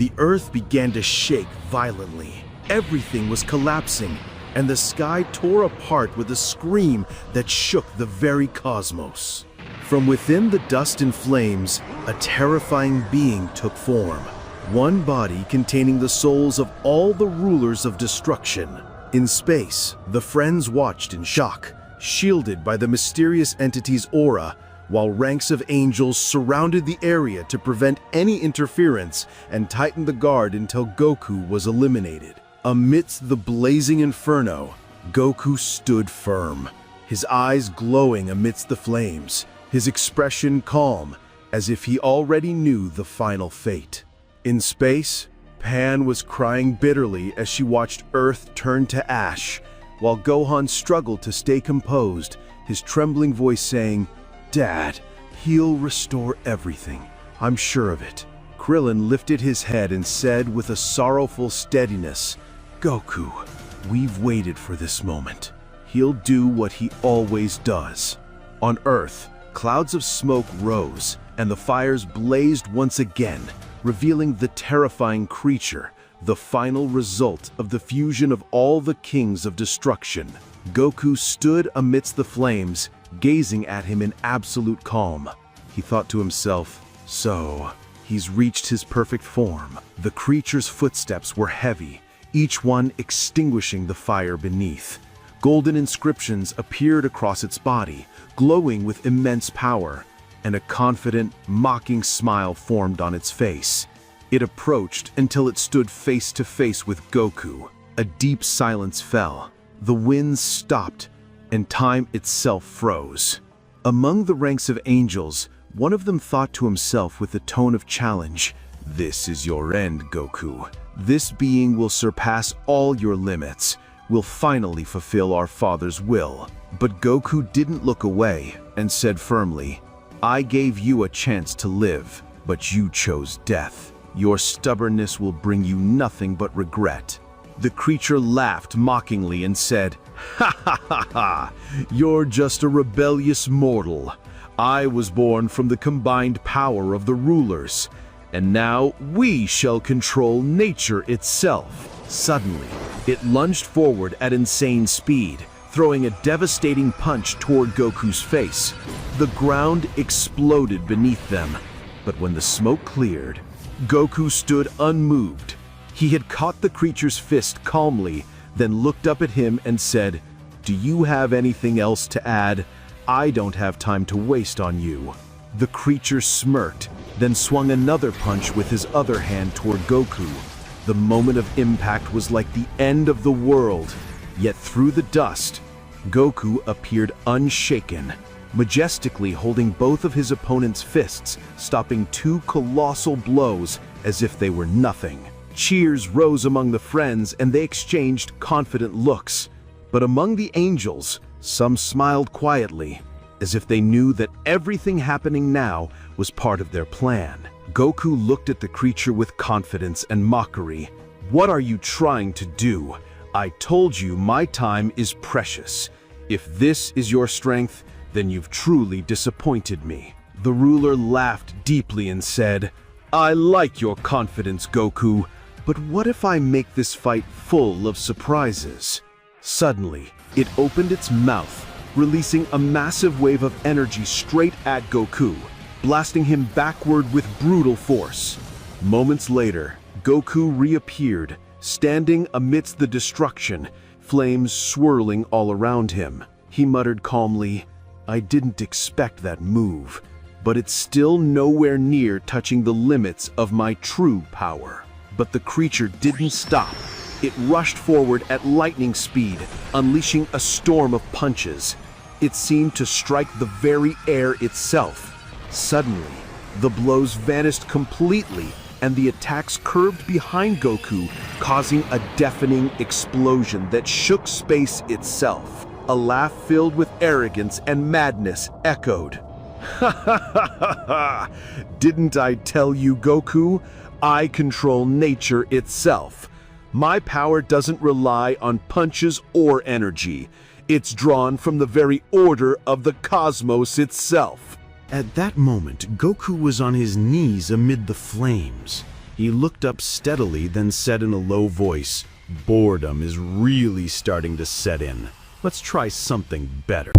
The earth began to shake violently. Everything was collapsing, and the sky tore apart with a scream that shook the very cosmos. From within the dust and flames, a terrifying being took form. One body containing the souls of all the rulers of destruction. In space, the friends watched in shock, shielded by the mysterious entity's aura, while ranks of angels surrounded the area to prevent any interference and tighten the guard until Goku was eliminated. Amidst the blazing inferno, Goku stood firm, his eyes glowing amidst the flames, his expression calm, as if he already knew the final fate. In space, Pan was crying bitterly as she watched Earth turn to ash, while Gohan struggled to stay composed, his trembling voice saying, "Dad, he'll restore everything. I'm sure of it." Krillin lifted his head and said with a sorrowful steadiness, "Goku, we've waited for this moment. He'll do what he always does." On Earth, clouds of smoke rose, and the fires blazed once again, revealing the terrifying creature, the final result of the fusion of all the kings of destruction. Goku stood amidst the flames, gazing at him in absolute calm. He thought to himself, so, he's reached his perfect form. The creature's footsteps were heavy, each one extinguishing the fire beneath. Golden inscriptions appeared across its body, glowing with immense power, and a confident, mocking smile formed on its face. It approached until it stood face to face with Goku. A deep silence fell. The winds stopped, and time itself froze. Among the ranks of angels, one of them thought to himself with a tone of challenge, "This is your end, Goku. This being will surpass all your limits, will finally fulfill our father's will." But Goku didn't look away and said firmly, "I gave you a chance to live, but you chose death. Your stubbornness will bring you nothing but regret." The creature laughed mockingly and said, "Ha ha ha ha! You're just a rebellious mortal. I was born from the combined power of the rulers, and now we shall control nature itself." Suddenly, it lunged forward at insane speed, throwing a devastating punch toward Goku's face. The ground exploded beneath them, but when the smoke cleared, Goku stood unmoved. He had caught the creature's fist calmly, then looked up at him and said, "Do you have anything else to add? I don't have time to waste on you." The creature smirked, then swung another punch with his other hand toward Goku. The moment of impact was like the end of the world, yet through the dust, Goku appeared unshaken, majestically holding both of his opponent's fists, stopping two colossal blows as if they were nothing. Cheers rose among the friends and they exchanged confident looks. But among the angels, some smiled quietly, as if they knew that everything happening now was part of their plan. Goku looked at the creature with confidence and mockery. "What are you trying to do? I told you my time is precious. If this is your strength, then you've truly disappointed me." The ruler laughed deeply and said, "I like your confidence, Goku, but what if I make this fight full of surprises?" Suddenly, it opened its mouth, releasing a massive wave of energy straight at Goku, blasting him backward with brutal force. Moments later, Goku reappeared, standing amidst the destruction, flames swirling all around him. He muttered calmly, "I didn't expect that move, but it's still nowhere near touching the limits of my true power." But the creature didn't stop. It rushed forward at lightning speed, unleashing a storm of punches. It seemed to strike the very air itself. Suddenly, the blows vanished completely, and the attacks curved behind Goku, causing a deafening explosion that shook space itself. A laugh filled with arrogance and madness echoed. "Ha ha ha ha ha! Didn't I tell you, Goku? I control nature itself. My power doesn't rely on punches or energy. It's drawn from the very order of the cosmos itself." At that moment, Goku was on his knees amid the flames. He looked up steadily, then said in a low voice, "Boredom is really starting to set in. Let's try something better."